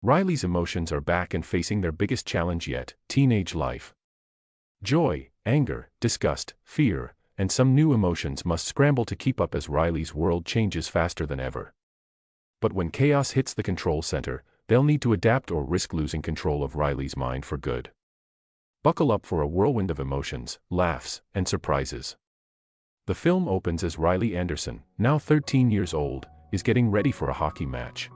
Riley's emotions are back and facing their biggest challenge yet, teenage life. Joy, anger, disgust, fear, and some new emotions must scramble to keep up as Riley's world changes faster than ever. But when chaos hits the control center, they'll need to adapt or risk losing control of Riley's mind for good. Buckle up for a whirlwind of emotions, laughs, and surprises. The film opens as Riley Anderson, now 13 years old, is getting ready for a hockey match.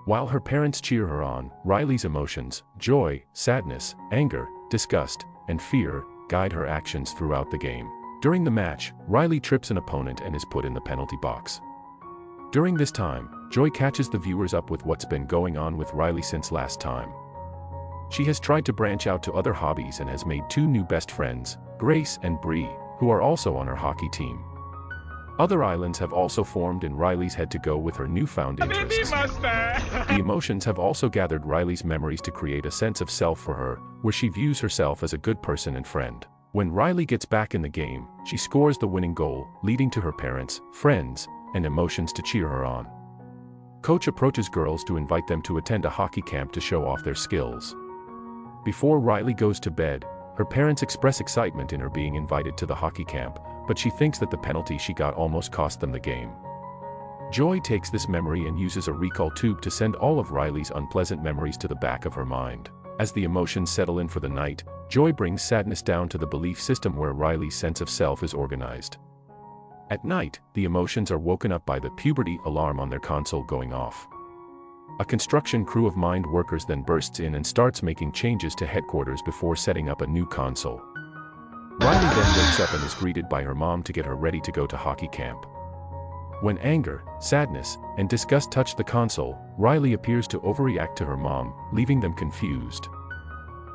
While her parents cheer her on, Riley's emotions, joy, sadness, anger, disgust, and fear, guide her actions throughout the game. During the match, Riley trips an opponent and is put in the penalty box. During this time, Joy catches the viewers up with what's been going on with Riley since last time. She has tried to branch out to other hobbies and has made 2 new best friends, Grace and Bree, who are also on her hockey team. Other islands have also formed in Riley's head to go with her newfound interests. The emotions have also gathered Riley's memories to create a sense of self for her, where she views herself as a good person and friend. When Riley gets back in the game, she scores the winning goal, leading to her parents, friends, and emotions to cheer her on. Coach approaches girls to invite them to attend a hockey camp to show off their skills. Before Riley goes to bed, her parents express excitement in her being invited to the hockey camp, but she thinks that the penalty she got almost cost them the game. Joy takes this memory and uses a recall tube to send all of Riley's unpleasant memories to the back of her mind. As the emotions settle in for the night, Joy brings sadness down to the belief system where Riley's sense of self is organized. At night, the emotions are woken up by the puberty alarm on their console going off. A construction crew of mind workers then bursts in and starts making changes to headquarters before setting up a new console. Riley then wakes up and is greeted by her mom to get her ready to go to hockey camp. When anger, sadness, and disgust touch the console, Riley appears to overreact to her mom, leaving them confused.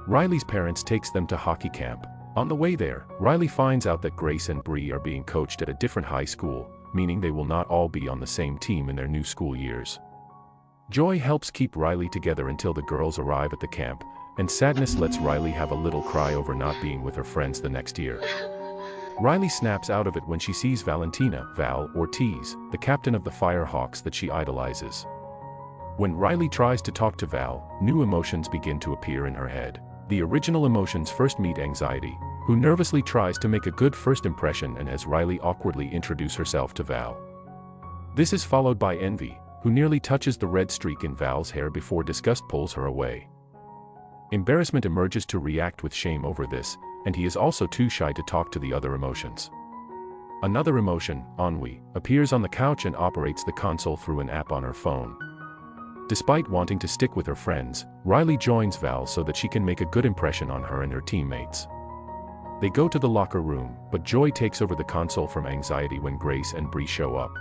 Riley's parents takes them to hockey camp. On the way there, Riley finds out that Grace and Bree are being coached at a different high school, meaning they will not all be on the same team in their new school years. Joy helps keep Riley together until the girls arrive at the camp, and sadness lets Riley have a little cry over not being with her friends the next year. Riley snaps out of it when she sees Valentina, Val Ortiz, the captain of the Firehawks that she idolizes. When Riley tries to talk to Val, new emotions begin to appear in her head. The original emotions first meet anxiety, who nervously tries to make a good first impression and has Riley awkwardly introduce herself to Val. This is followed by envy, who nearly touches the red streak in Val's hair before disgust pulls her away. Embarrassment emerges to react with shame over this, and he is also too shy to talk to the other emotions. Another emotion, ennui, appears on the couch and operates the console through an app on her phone. Despite wanting to stick with her friends, Riley joins Val so that she can make a good impression on her and her teammates. They go to the locker room, but Joy takes over the console from anxiety when Grace and Bree show up.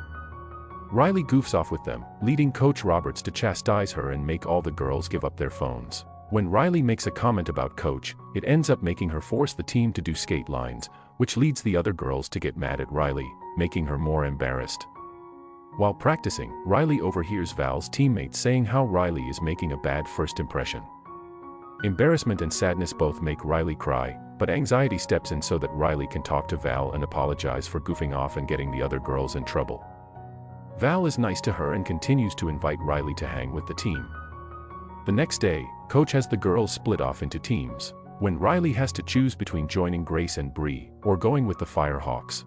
Riley goofs off with them, leading Coach Roberts to chastise her and make all the girls give up their phones. When Riley makes a comment about Coach, it ends up making her force the team to do skate lines, which leads the other girls to get mad at Riley, making her more embarrassed. While practicing, Riley overhears Val's teammates saying how Riley is making a bad first impression. Embarrassment and sadness both make Riley cry, but anxiety steps in so that Riley can talk to Val and apologize for goofing off and getting the other girls in trouble. Val is nice to her and continues to invite Riley to hang with the team. The next day, Coach has the girls split off into teams, when Riley has to choose between joining Grace and Bree, or going with the Firehawks.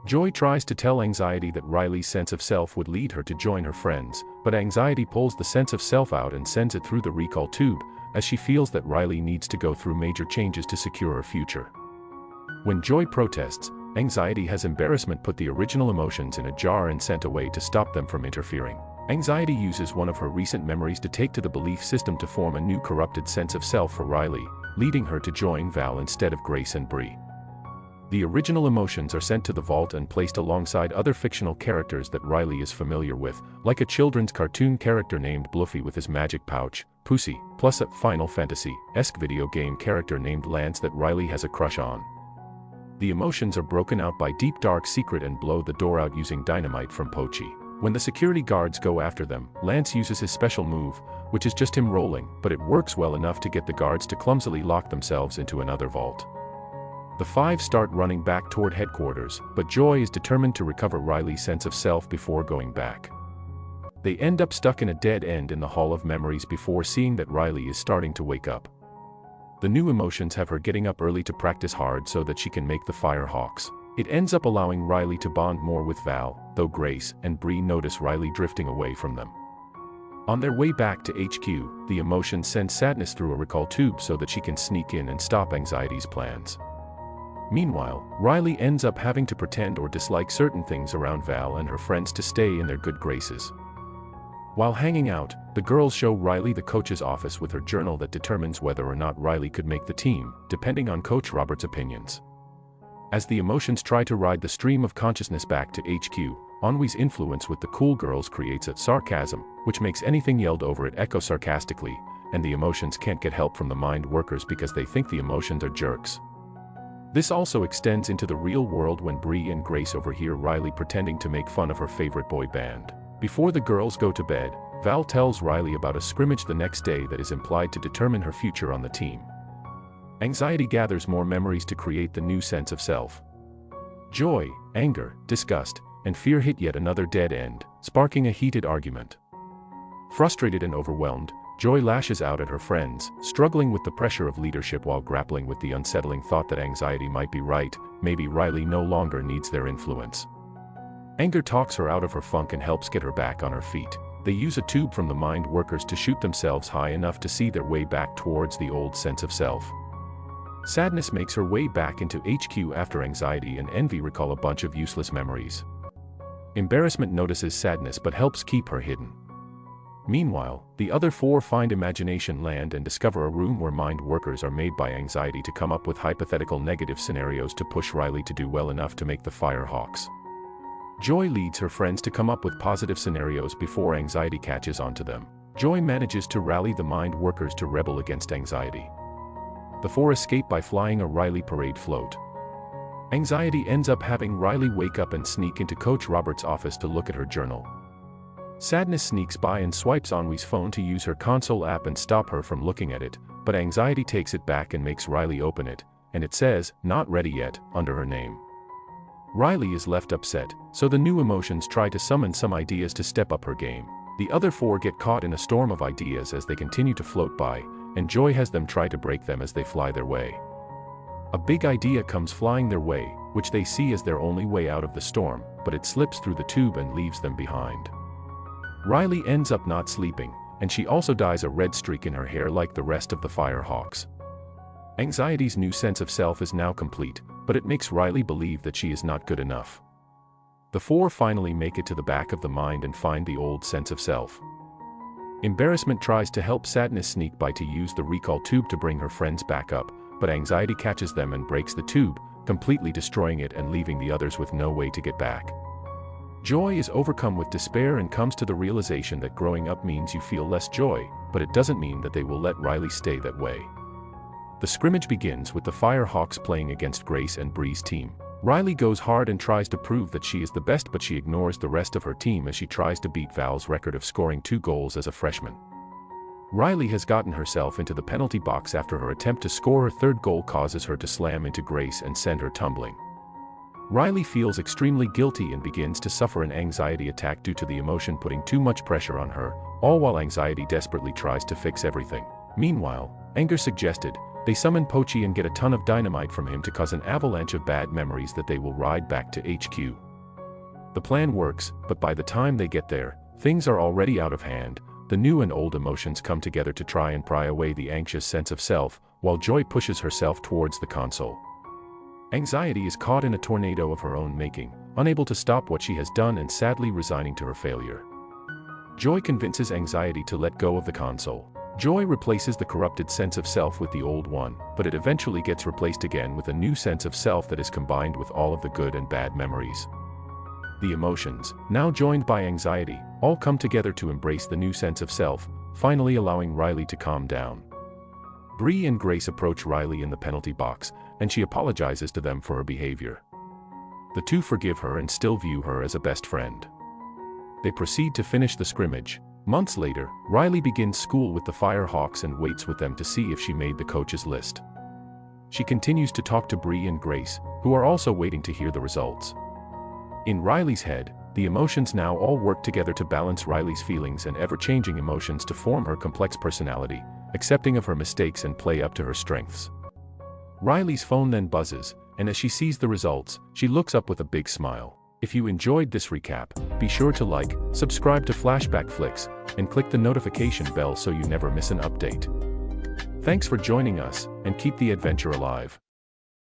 Joy tries to tell anxiety that Riley's sense of self would lead her to join her friends, but anxiety pulls the sense of self out and sends it through the recall tube, as she feels that Riley needs to go through major changes to secure her future. When Joy protests, anxiety has embarrassment put the original emotions in a jar and sent away to stop them from interfering. Anxiety uses one of her recent memories to take to the belief system to form a new corrupted sense of self for Riley, leading her to join Val instead of Grace and Bree. The original emotions are sent to the vault and placed alongside other fictional characters that Riley is familiar with, like a children's cartoon character named Bluffy with his magic pouch, Pussy, plus a Final Fantasy-esque video game character named Lance that Riley has a crush on. The emotions are broken out by Deep Dark Secret and blow the door out using dynamite from Pochi. When the security guards go after them, Lance uses his special move, which is just him rolling, but it works well enough to get the guards to clumsily lock themselves into another vault. The 5 start running back toward headquarters, but Joy is determined to recover Riley's sense of self before going back. They end up stuck in a dead end in the Hall of Memories before seeing that Riley is starting to wake up. The new emotions have her getting up early to practice hard so that she can make the Firehawks. It ends up allowing Riley to bond more with Val, though Grace and Bree notice Riley drifting away from them. On their way back to HQ, the emotions send Sadness through a recall tube so that she can sneak in and stop Anxiety's plans. Meanwhile, Riley ends up having to pretend or dislike certain things around Val and her friends to stay in their good graces. While hanging out, the girls show Riley the coach's office with her journal that determines whether or not Riley could make the team, depending on Coach Robert's opinions. As the emotions try to ride the stream of consciousness back to HQ, Ennui's influence with the cool girls creates a sarcasm, which makes anything yelled over it echo sarcastically, and the emotions can't get help from the mind workers because they think the emotions are jerks. This also extends into the real world when Bree and Grace overhear Riley pretending to make fun of her favorite boy band. Before the girls go to bed, Val tells Riley about a scrimmage the next day that is implied to determine her future on the team. Anxiety gathers more memories to create the new sense of self. Joy, anger, disgust, and fear hit yet another dead end, sparking a heated argument. Frustrated and overwhelmed, Joy lashes out at her friends, struggling with the pressure of leadership while grappling with the unsettling thought that Anxiety might be right, maybe Riley no longer needs their influence. Anger talks her out of her funk and helps get her back on her feet. They use a tube from the mind workers to shoot themselves high enough to see their way back towards the old sense of self. Sadness makes her way back into HQ after Anxiety and Envy recall a bunch of useless memories. Embarrassment notices Sadness but helps keep her hidden. Meanwhile, the other four find Imagination Land and discover a room where mind workers are made by Anxiety to come up with hypothetical negative scenarios to push Riley to do well enough to make the Firehawks. Joy leads her friends to come up with positive scenarios before Anxiety catches on to them. Joy manages to rally the mind workers to rebel against Anxiety. The four escape by flying a Riley parade float. Anxiety ends up having Riley wake up and sneak into Coach Robert's office to look at her journal. Sadness sneaks by and swipes Ennui's phone to use her console app and stop her from looking at it, but Anxiety takes it back and makes Riley open it, and it says, "Not ready yet," under her name. Riley is left upset, so the new emotions try to summon some ideas to step up her game. The other four get caught in a storm of ideas as they continue to float by, and Joy has them try to break them as they fly their way. A big idea comes flying their way, which they see as their only way out of the storm, but it slips through the tube and leaves them behind. Riley ends up not sleeping, and she also dyes a red streak in her hair like the rest of the Firehawks. Anxiety's new sense of self is now complete, but it makes Riley believe that she is not good enough. The four finally make it to the back of the mind and find the old sense of self. Embarrassment tries to help Sadness sneak by to use the recall tube to bring her friends back up, but Anxiety catches them and breaks the tube, completely destroying it and leaving the others with no way to get back. Joy is overcome with despair and comes to the realization that growing up means you feel less joy, but it doesn't mean that they will let Riley stay that way. The scrimmage begins with the Firehawks playing against Grace and Bree's team. Riley goes hard and tries to prove that she is the best, but she ignores the rest of her team as she tries to beat Val's record of scoring 2 goals as a freshman. Riley has gotten herself into the penalty box after her attempt to score her 3rd goal causes her to slam into Grace and send her tumbling. Riley feels extremely guilty and begins to suffer an anxiety attack due to the emotion putting too much pressure on her, all while Anxiety desperately tries to fix everything. Meanwhile, Anger suggested, they summon Pochi and get a ton of dynamite from him to cause an avalanche of bad memories that they will ride back to HQ. The plan works, but by the time they get there, things are already out of hand. The new and old emotions come together to try and pry away the anxious sense of self, while Joy pushes herself towards the console. Anxiety is caught in a tornado of her own making, unable to stop what she has done and sadly resigning to her failure. Joy convinces Anxiety to let go of the console. Joy replaces the corrupted sense of self with the old one, but it eventually gets replaced again with a new sense of self that is combined with all of the good and bad memories. The emotions, now joined by Anxiety, all come together to embrace the new sense of self, finally allowing Riley to calm down. Bree and Grace approach Riley in the penalty box, and she apologizes to them for her behavior. The two forgive her and still view her as a best friend. They proceed to finish the scrimmage. Months later, Riley begins school with the Firehawks and waits with them to see if she made the coach's list. She continues to talk to Bree and Grace, who are also waiting to hear the results. In Riley's head, The emotions now all work together to balance Riley's feelings and ever-changing emotions to form her complex personality, accepting of her mistakes and play up to her strengths. Riley's phone then buzzes, and as she sees the results, she looks up with a big smile. If you enjoyed this recap, be sure to like, subscribe to Flashback Flicks, and click the notification bell so you never miss an update. Thanks for joining us, and keep the adventure alive.